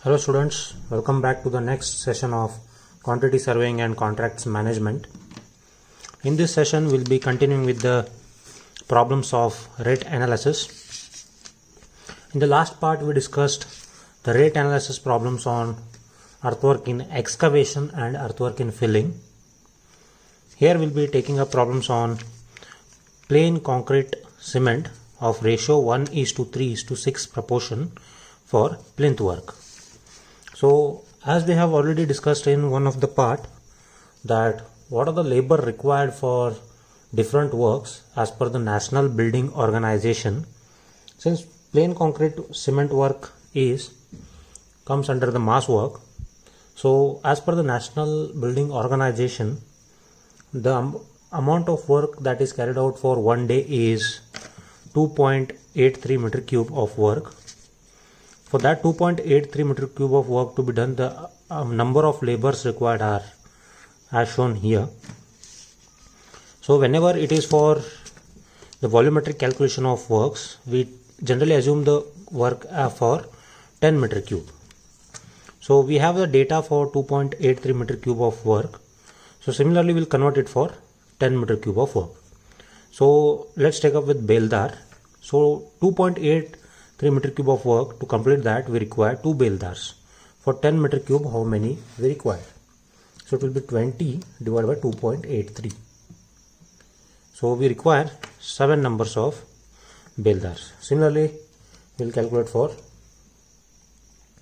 Hello students, welcome back to the next session of quantity surveying and contracts management. In this session we'll be continuing with the problems of rate analysis. In the last part we discussed the rate analysis problems on earthwork in excavation and earthwork in filling. Here we'll be taking up problems on plain concrete cement of ratio 1:3:6 proportion for plinth work. So as we have already discussed in one of the part that what are the labor required for different works as per the National Building Organization. Since plain concrete cement work comes under the mass work, so as per the National Building Organization, the amount of work that is carried out for one day is 2.83 meter cube of work. For that 2.83 meter cube of work to be done, the number of labors required are as shown here. So whenever it is for the volumetric calculation of works, we generally assume the work for 10 meter cube. So we have the data for 2.83 meter cube of work. So similarly we'll convert it for 10 meter cube of work. So let's take up with Beldar. So 2.83 meter cube of work, to complete that we require 2 Beldars. For 10 meter cube, how many we require? So it will be 20 divided by 2.83. So we require 7 numbers of Beldars. Similarly we will calculate for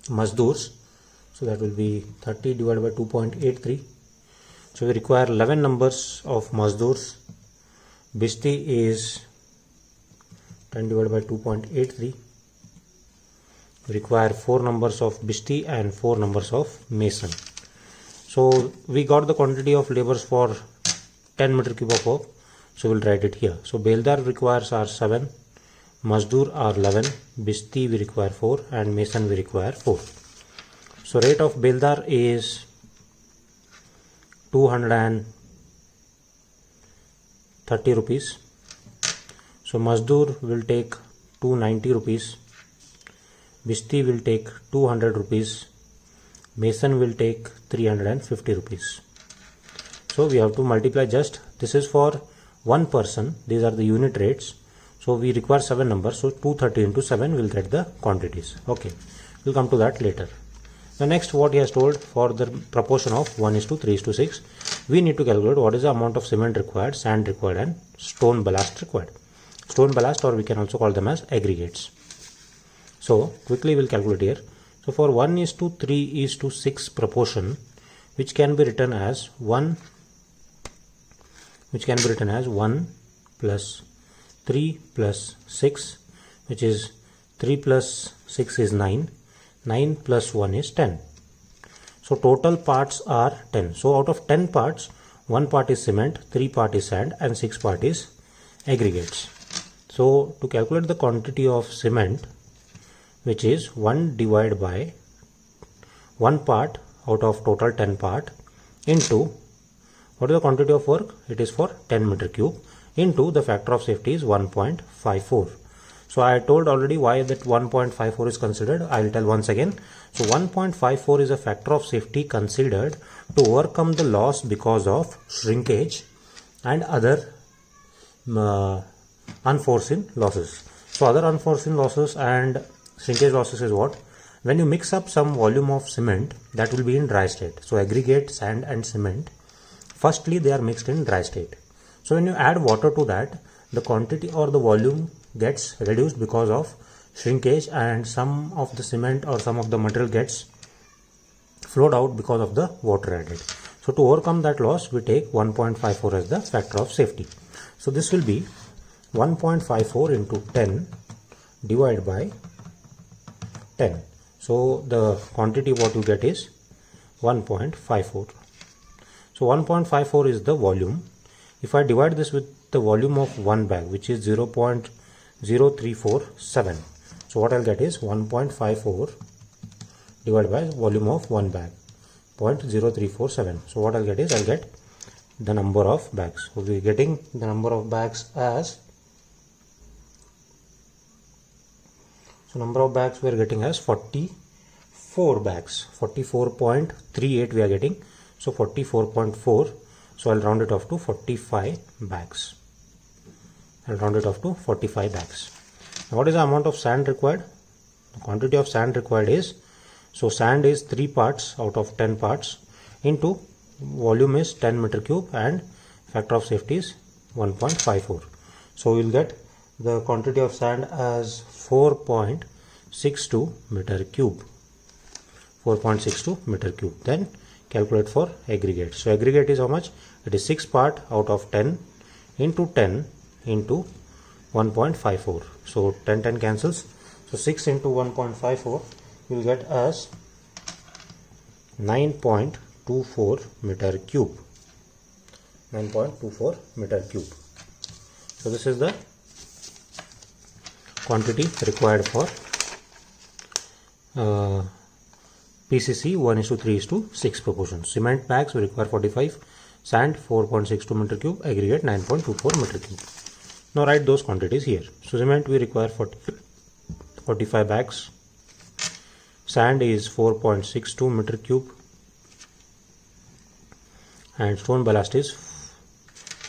Mazdurs. So that will be 30 divided by 2.83. So we require 11 numbers of Mazdurs. Bishti is 10 divided by 2.83. We require 4 numbers of Bishti and 4 numbers of Mason. So we got the quantity of labors for 10 meter cube of work. So we'll write it here. So Beldar requires are 7, Mazdur are 11, Bishti we require 4 and Mason we require 4. So rate of Beldar is 230 rupees. So Mazdur will take 290 rupees. Bishti will take 200 rupees. Mason will take 350 rupees. So we have to multiply just, this is for one person, these are the unit rates. So we require 7 numbers, so 230 into 7 will get the quantities. Okay, we'll come to that later. The next, what he has told, for the proportion of 1:3:6, we need to calculate what is the amount of cement required, sand required and stone ballast required. Stone ballast, or we can also call them as aggregates. So quickly we'll calculate here. So for 1:3:6 proportion, which can be written as 1 plus 3 plus 6, which is 3 plus 6 is 9, 9 plus 1 is 10. So total parts are 10. So out of 10 parts, 1 part is cement, 3 part is sand and 6 part is aggregates. So to calculate the quantity of cement, which is 1 divided by 1 part out of total 10 part into what is the quantity of work? It is for 10 meter cube into the factor of safety is 1.54. So I told already why that 1.54 is considered. I will tell once again. So 1.54 is a factor of safety considered to overcome the loss because of shrinkage and other unforeseen losses. So other unforeseen losses and shrinkage losses is what? When you mix up some volume of cement, that will be in dry state. So aggregate, sand and cement, firstly they are mixed in dry state. So when you add water to that, the quantity or the volume gets reduced because of shrinkage and some of the cement or some of the material gets flowed out because of the water added. So to overcome that loss, we take 1.54 as the factor of safety. So this will be 1.54 into 10 divided by 10. So the quantity what you get is 1.54. So 1.54 is the volume. If I divide this with the volume of one bag, which is 0.0347, so what I'll get is 1.54 divided by volume of one bag, 0.0347. So what I'll get is, I'll get the number of bags. So we're getting the number of bags as, so number of bags we are getting as 45 4 bags, 44.38 we are getting, so 44.4, so I'll round it off to 45 bags. I'll round it off to 45 bags. Now what is the amount of sand required? The quantity of sand required is, so sand is 3 parts out of 10 parts into volume is 10 meter cube and factor of safety is 1.54. So we will get the quantity of sand as 4.62 meter cube. 4.62 meter cube. Then calculate for aggregate. So aggregate is how much? It is 6 part out of 10 into 10 into 1.54. So 10 cancels. So 6 into 1.54 you will get as 9.24 meter cube. 9.24 meter cube. So this is the quantity required for PCC 1:3:6 proportion. Cement bags we require 45, sand 4.62 meter cube, aggregate 9.24 meter cube. Now write those quantities here. So cement we require 45 bags, sand is 4.62 meter cube, and stone ballast is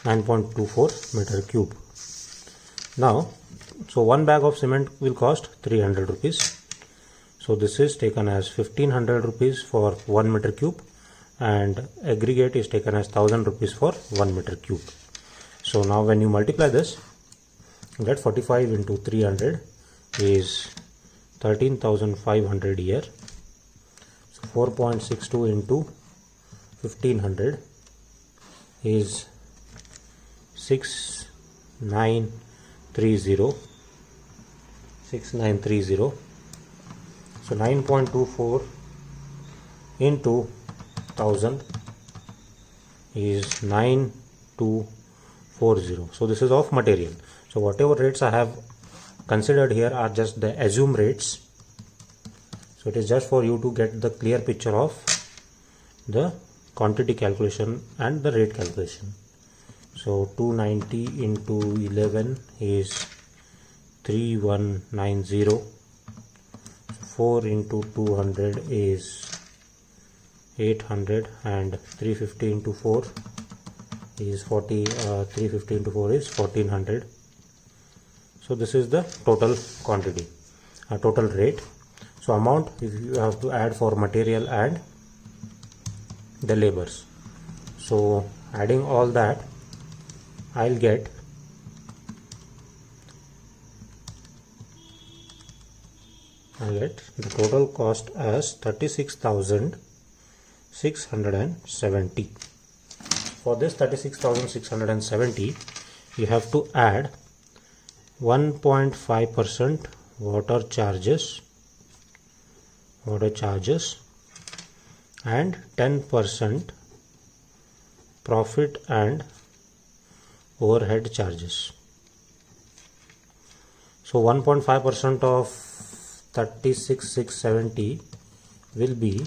9.24 meter cube. Now, so one bag of cement will cost 300 rupees. So this is taken as 1500 rupees for 1 meter cube, and aggregate is taken as 1000 rupees for 1 meter cube. So now when you multiply this, you get 45 into 300 is 13,500 here. So 4.62 into 1500 is 6930. So 9.24 into 1000 is 9240. So this is of material. So whatever rates I have considered here are just the assumed rates. So it is just for you to get the clear picture of the quantity calculation and the rate calculation. So 290 into 11 is 3190. 4 into 200 is 800, and 350 into 4 is 350 into 4 is 1400. So this is the total quantity, total rate. So amount if you have to add for material and the labors. So adding all that, I'll get the total cost as 36,670. For this 36,670, you have to add 1.5% water charges and 10% profit and overhead charges. So 1.5% of 36,670 will be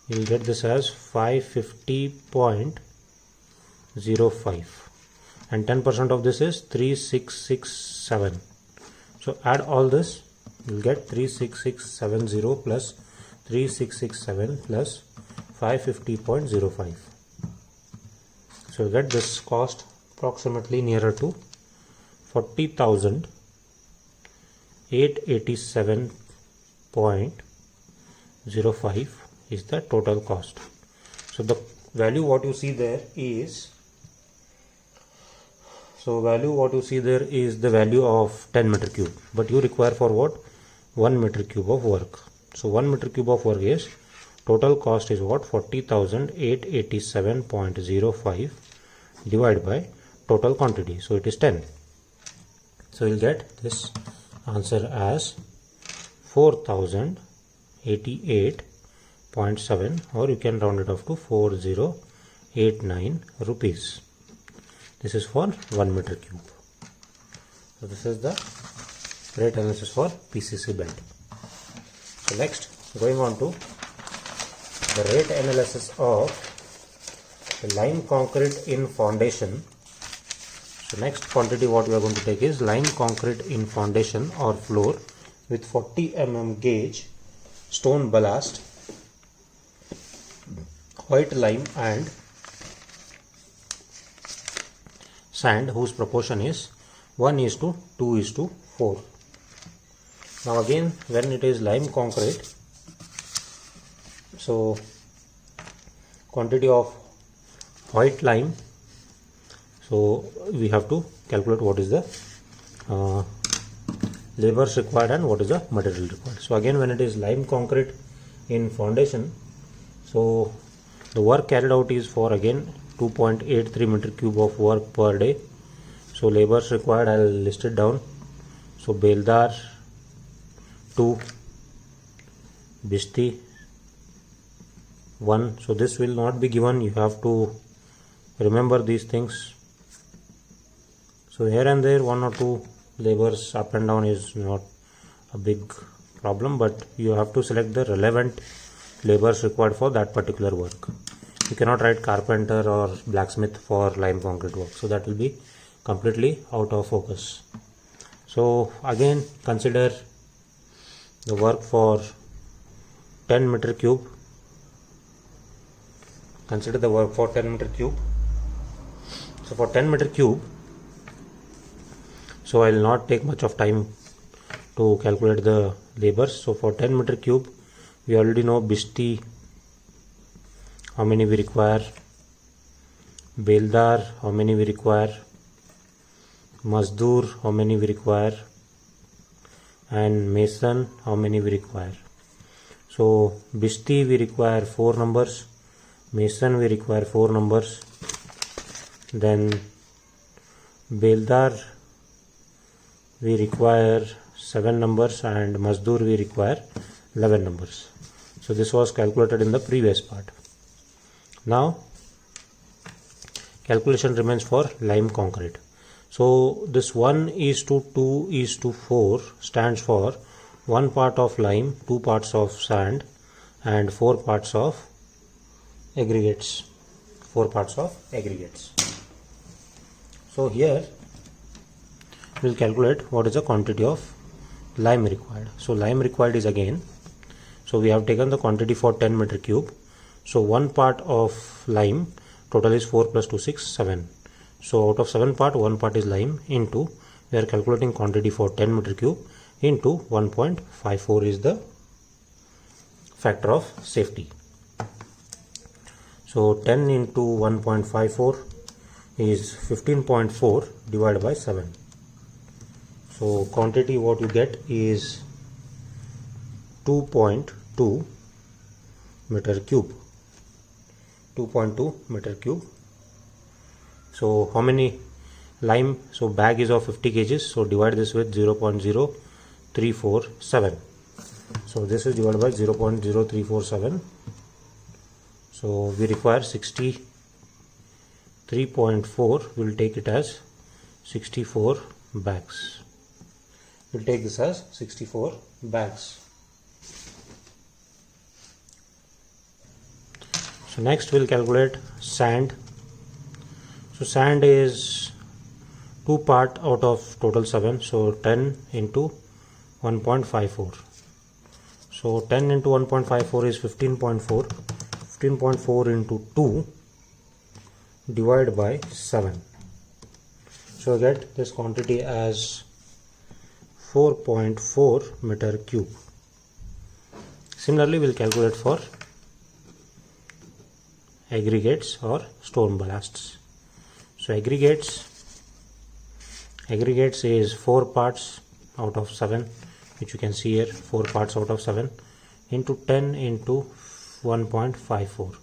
you'll get this as 550.05, and 10% of this is 3667. So add all this, you'll get 36670 plus 3667 plus 550.05. So you get this cost approximately nearer to 40,887.05 is the total cost. So the value what you see there is, the value of 10 meter cube, but you require for what? 1 meter cube of work. So 1 meter cube of work is, total cost is what? 40,887.05 divided by total quantity. So it is 10. So you'll get this answer as 4,088.7, or you can round it off to 4089 rupees. This is for 1 meter cube. So this is the rate analysis for PCC belt. So next, going on to the rate analysis of the lime concrete in foundation. So next quantity what we are going to take is lime concrete in foundation or floor with 40 mm gauge, stone ballast, white lime and sand whose proportion is 1:2:4. Now again, when it is lime concrete, so quantity of white lime, so we have to calculate what is the labors required and what is the material required. So again, when it is lime concrete in foundation, so the work carried out is for again 2.83 meter cube of work per day. So labors required, I will list it down. So Beldar 2, Bishti 1. So this will not be given, you have to remember these things. So here and there 1 or 2 labors up and down is not a big problem, but you have to select the relevant labors required for that particular work. You cannot write carpenter or blacksmith for lime concrete work, so that will be completely out of focus. So again, consider the work for 10 meter cube. Consider the work for 10 meter cube. So for 10 meter cube, so I will not take much of time to calculate the labors. So for 10 meter cube, we already know Bishti how many we require, Beldar how many we require, Mazdoor how many we require, and Mason how many we require. So Bishti we require 4 numbers, Mason we require 4 numbers, then Beldar we require 7 numbers and Mazdoor we require 11 numbers. So this was calculated in the previous part. Now calculation remains for lime concrete. So this 1:2:4 stands for 1 part of lime, 2 parts of sand and 4 parts of aggregates. 4 parts of aggregates. So here we will calculate what is the quantity of lime required. So lime required is again, so we have taken the quantity for 10 meter cube. So 1 part of lime, total is 4 plus 2 6 7. So out of 7 part, 1 part is lime into, we are calculating quantity for 10 meter cube into 1.54 is the factor of safety. So 10 into 1.54 is 15.4 divided by 7. So quantity what you get is 2.2 meter cube. 2.2 meter cube. So how many lime? So bag is of 50 kgs. So divide this with 0.0347. So this is divided by 0.0347. So we require 63.4. We'll take it as 64 bags. We'll take this as 64 bags. So next we'll calculate sand. So sand is 2 part out of total 7. So 10 into 1.54. So 10 into 1.54 is 15.4. 15.4 into 2 divided by 7. So get this quantity as 4.4 meter cube. Similarly, we'll calculate for aggregates or stone ballasts. So aggregates is 4 parts out of 7, which you can see here, 4 parts out of 7 into 10 into 1.54.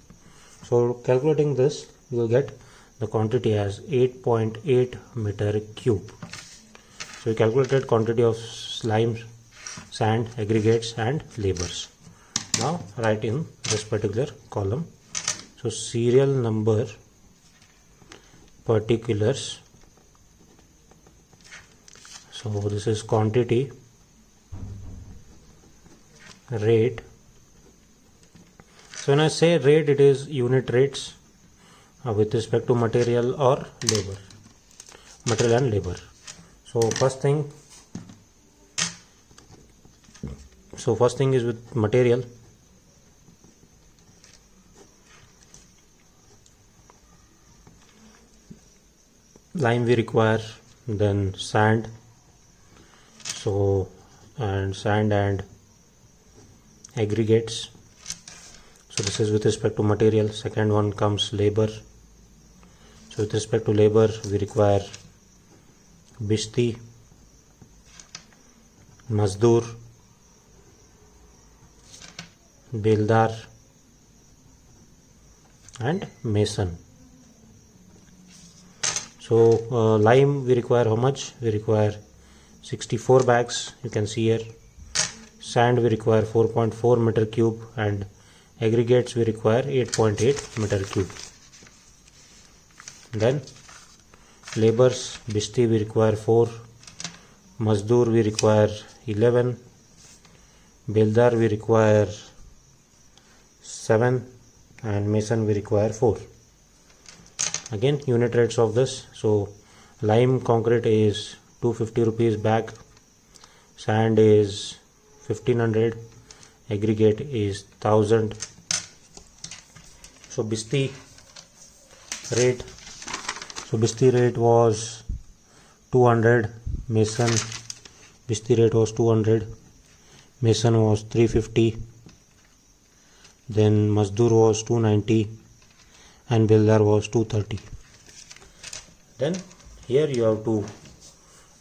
So calculating this, you will get the quantity as 8.8 meter cube. So we calculated quantity of slime, sand, aggregates and labors. Now write in this particular column. So serial number, particulars. So this is quantity, rate. So when I say rate, it is unit rates with respect to material or labor. material and labor. So first thing is with material. Lime we require, then sand, sand and aggregates. So this is with respect to material. Second one comes labor. So with respect to labor we require bishti, mazdoor, beldar and mason. So lime we require how much? We require 64 bags, you can see here. Sand we require 4.4 meter cube and aggregates we require 8.8 meter cube. Then labors, bishti we require 4, mazdoor we require 11, beldar we require 7 and mason we require 4. Again unit rates of this. So lime concrete is 250 rupees bag, sand is 1500, aggregate is 1000. So bishti rate was 200, mason bishti rate was 200, mason was 350, then mazdoor was 290 and beldar was 230. Then here you have to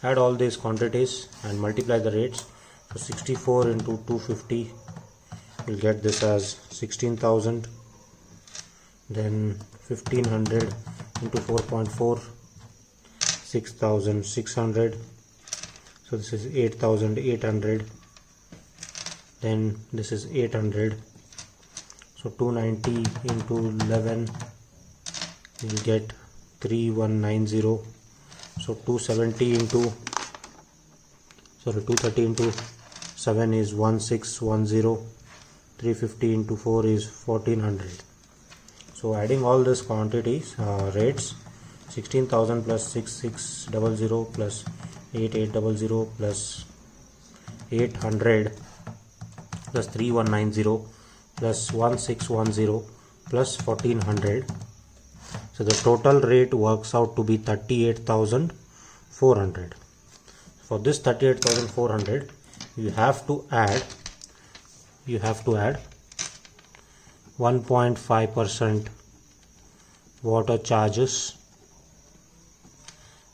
add all these quantities and multiply the rates. So 64 into 250, you'll get this as 16,000. Then 1500 into 4.4, 6,600. So this is 8,800. Then this is 800. So 290 into 11, you will get 3190. So 230 into 7 is 1610. 350 into 4 is 1400. So adding all these quantities, rates, 16,000 plus 6600 plus 8800 plus 800 plus 3190 plus 1610 plus 1400. So the total rate works out to be 38,400. For this 38,400 you have to add 1.5% water charges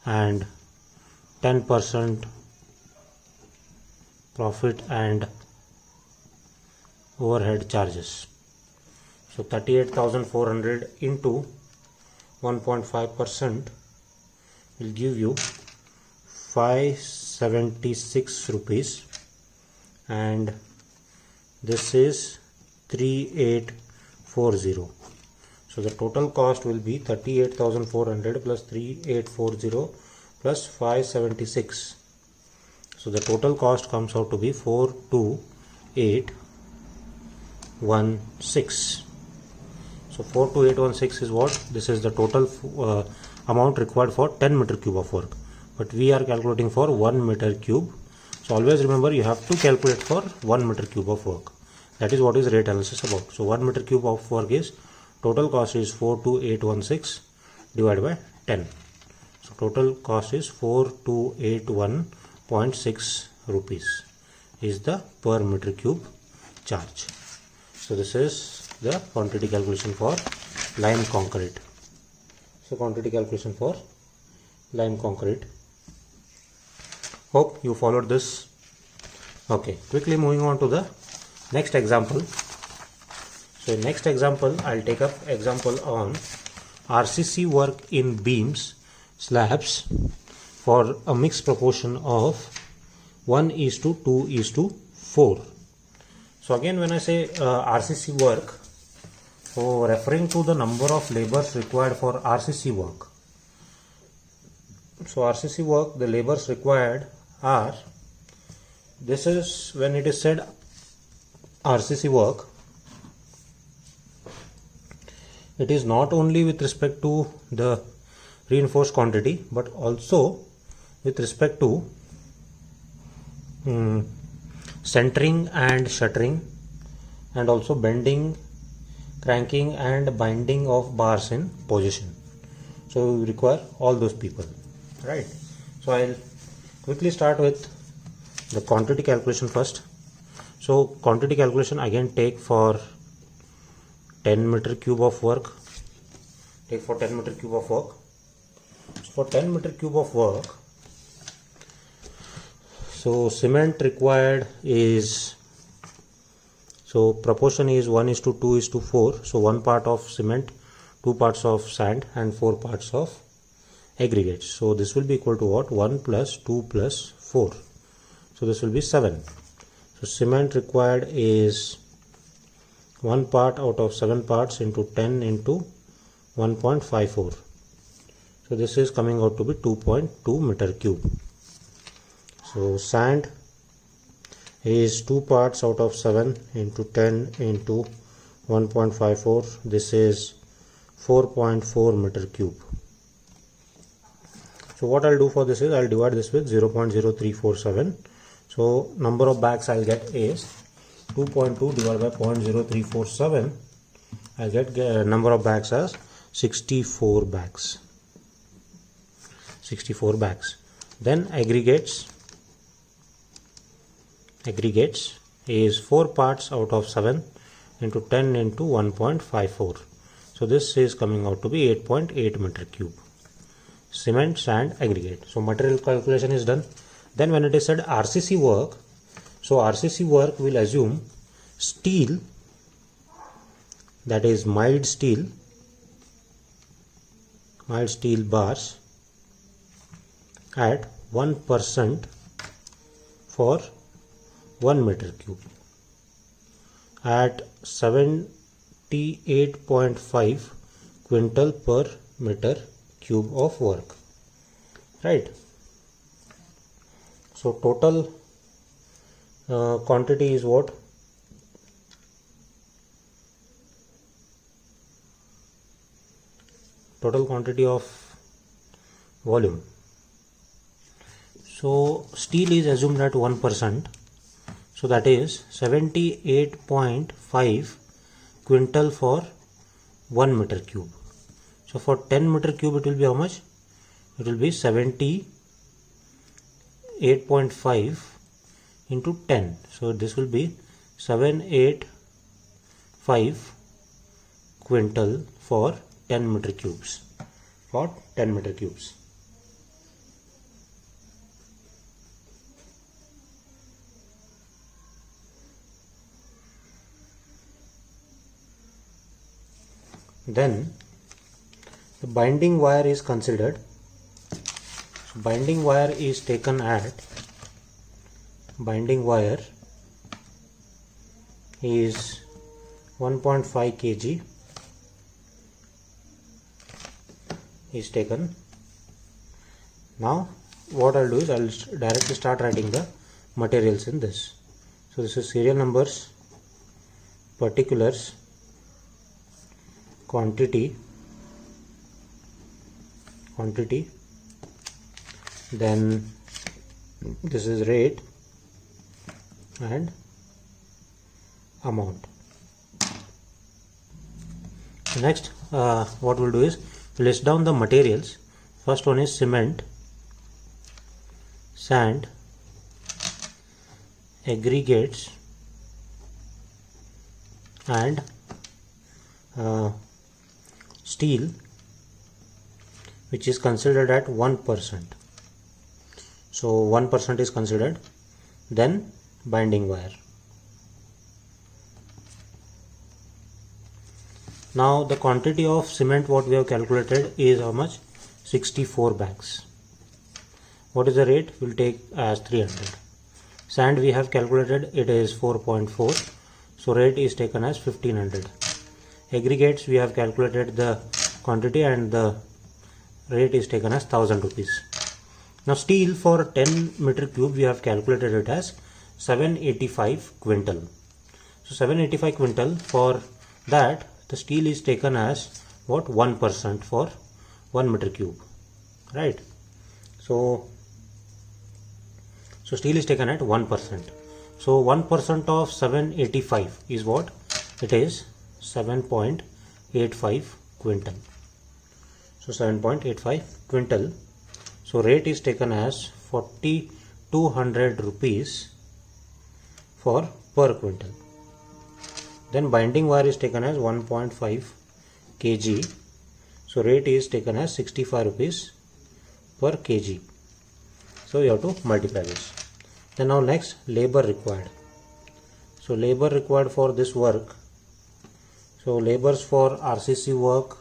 and 10% profit and overhead charges. So 38,400 into 1.5% will give you 576 rupees, and this is 3840. So the total cost will be 38,400 plus 3840 plus 576. So the total cost comes out to be 42816. So 42816 is what? This is the total amount required for 10 meter cube of work, but we are calculating for 1 meter cube. So always remember, you have to calculate for 1 meter cube of work. That is what is rate analysis about. So 1 meter cube of work is, total cost is 42816 divided by 10. So total cost is 4281.6 rupees is the per meter cube charge. So this is the quantity calculation for lime concrete. So quantity calculation for lime concrete. Hope you followed this. Okay, quickly moving on to the next example. So in next example, I'll take up example on RCC work in beams, slabs for a mixed proportion of 1:2:4. So again, when I say RCC work, so referring to the number of labors required for RCC work. So RCC work, the labors required are, this is when it is said RCC work, it is not only with respect to the reinforced quantity, but also with respect to centering and shuttering, and also bending, cranking and binding of bars in position. So we require all those people, right? So I'll quickly start with the quantity calculation first. So quantity calculation again take for 10 meter cube of work. So for 10 meter cube of work, so cement required is, so proportion is 1:2:4. So 1 part of cement, 2 parts of sand and 4 parts of aggregates. So this will be equal to what? 1 plus 2 plus 4. So this will be 7. So cement required is 1 part out of 7 parts into 10 into 1.54. So this is coming out to be 2.2 meter cube. So sand is 2 parts out of 7 into 10 into 1.54. This is 4.4 meter cube. So what I'll do for this is I'll divide this with 0.0347. So number of bags I'll get is 2.2 divided by 0.0347. I'll get number of bags as 64 bags. 64 bags. Then aggregates is 4 parts out of 7 into 10 into 1.54. So this is coming out to be 8.8 meter cube. Cement, sand, aggregate. So material calculation is done. Then when it is said RCC work, so RCC work will assume steel, that is mild steel bars at 1% for 1 meter cube at 78.5 quintal per meter cube of work, right? So total quantity is what? Total quantity of volume. So steel is assumed at 1%. So that is 78.5 quintal for 1 meter cube. So for 10 meter cube it will be how much? It will be 78.5 into 10. So this will be 785 quintal for 10 meter cubes. For 10 meter cubes. Then the binding wire is considered. So binding wire is taken at, binding wire is 1.5 kg is taken. Now what I'll do is I'll directly start writing the materials in this. So this is serial numbers, particulars, quantity, then this is rate and amount. Next what we'll do is list down the materials. First one is cement, sand, aggregates and steel, which is considered at 1%. So 1% is considered. Then binding wire. Now the quantity of cement what we have calculated is how much? 64 bags. What is the rate? We'll take as 300. Sand we have calculated, it is 4.4. So rate is taken as 1500. Aggregates we have calculated the quantity and the rate is taken as 1000 rupees. Now steel for 10 meter cube we have calculated it as 785 quintal. So 785 quintal, for that the steel is taken as what? 1% for 1 meter cube. right? So steel is taken at 1%. So 1% of 785 is what? It is 7.85 quintal. So 7.85 quintal. So rate is taken as 4,200 rupees for per quintal. Then binding wire is taken as 1.5 kg. So rate is taken as 65 rupees per kg. So you have to multiply this. Then now next, labor required. So labor required for this work. So labors for RCC work,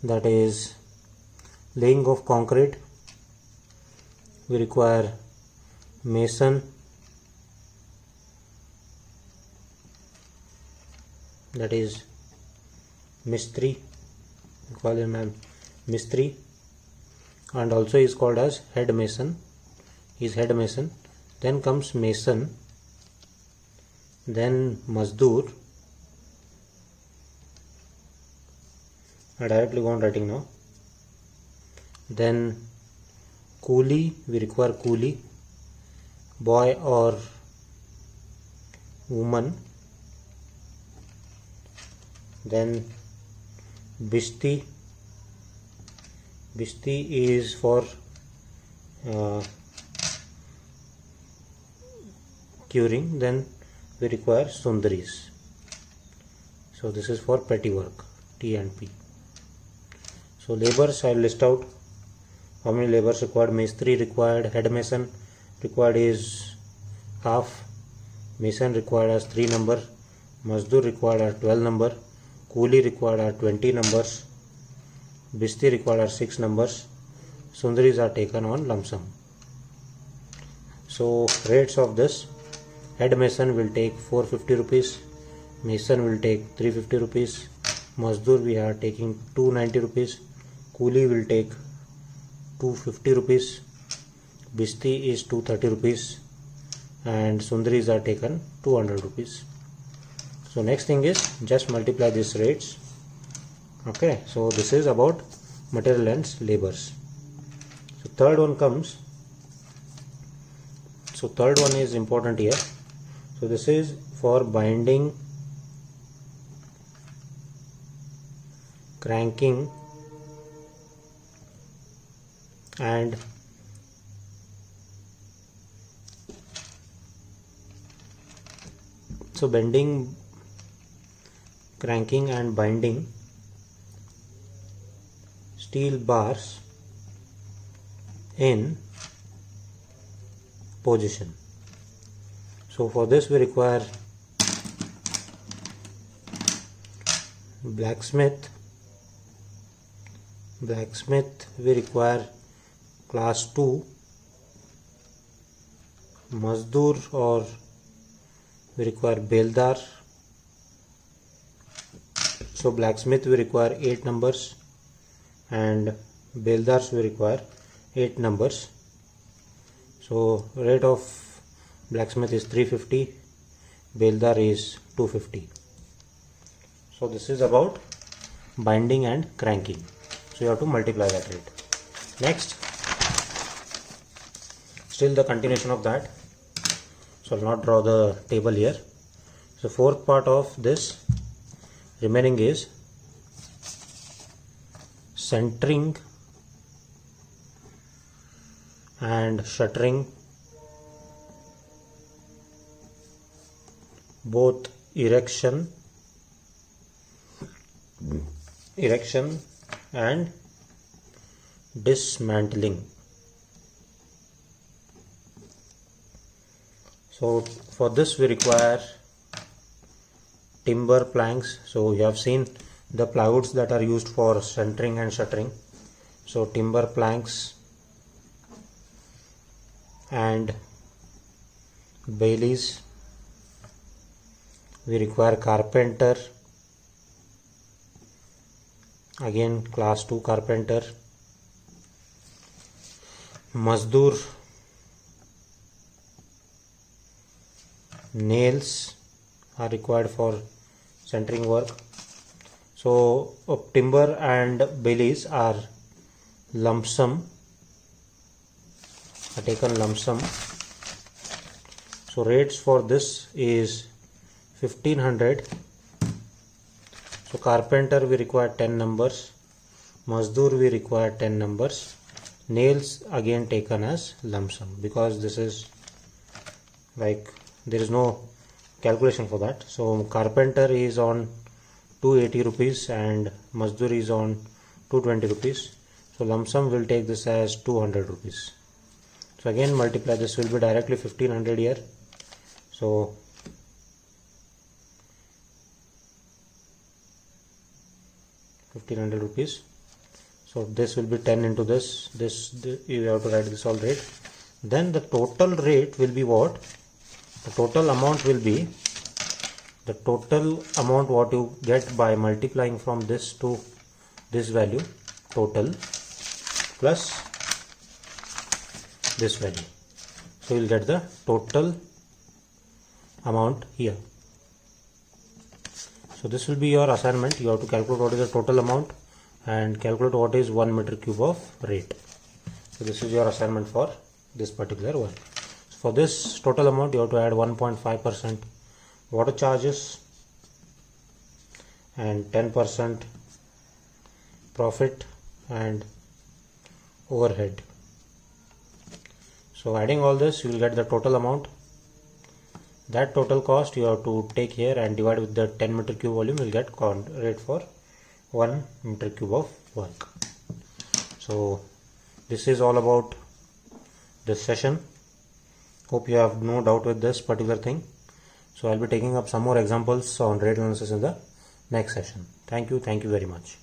that is laying of concrete, we require mason, that is mistri, we call him mistri, and also is called as head mason, is head mason. Then comes mason, then mazdoor. I directly go on writing now. Then coolie, we require coolie, boy or woman. Then bishti, bishti is for curing. Then we require sundaris. So this is for petty work, T and P. So labors, I will list out how many labors required. Mistri required, head mason required is half, mason required as 3 number, mazdoor required are 12 number, coolie required are 20 numbers, bishti required are 6 numbers, sundaris are taken on lump sum. So rates of this: head mason will take 450 rupees, mason will take 350 rupees, mazdoor we are taking 290 rupees, coolie will take 250 rupees, bishti is 230 rupees, and sundaris are taken 200 rupees. So next thing is just multiply these rates. Okay, so this is about material and labors. So third one comes. So third one is important here. So this is for binding, cranking, and so bending, cranking and binding steel bars in position. So for this we require blacksmith, we require class 2, mazdoor or we require beldar. So blacksmith we require 8 numbers and beldars we require 8 numbers. So rate of blacksmith is 350, beldar is 250. So this is about binding and cranking. So you have to multiply that rate. Next, still the continuation of that. So I'll not draw the table here. So fourth part of this remaining is centering and shuttering, both erection and dismantling. So for this we require timber planks. So you have seen the plywoods that are used for centering and shuttering. So timber planks and baileys. We require carpenter, again class 2 carpenter, mazdoor, nails are required for centering work. So timber and baileys are lump sum. I taken lump sum. So rates for this is 1500. So carpenter we require 10 numbers, Mazdoor we require 10 numbers, nails again taken as lump sum because this is like there is no calculation for that. So carpenter is on 280 rupees and Mazdoor is on 220 rupees. So lump sum will take this as 200 rupees. So again multiply, this will be directly 1500 here. So ₹1500. So this will be 10 into this you have to write this all rate. Then the total rate will be what? The total amount will be the total amount what you get by multiplying from this to this value, total, plus this value. So you will get the total amount here. So this will be your assignment. You have to calculate what is the total amount and calculate what is 1 meter cube of rate. So this is your assignment for this particular one. So for this total amount you have to add 1.5% water charges and 10% profit and overhead. So adding all this you will get the total amount. That total cost you have to take here and divide with the 10 meter cube volume. You will get rate for 1 meter cube of work. So this is all about this session. Hope you have no doubt with this particular thing. So I'll be taking up some more examples on rate analysis in the next session. Thank you very much.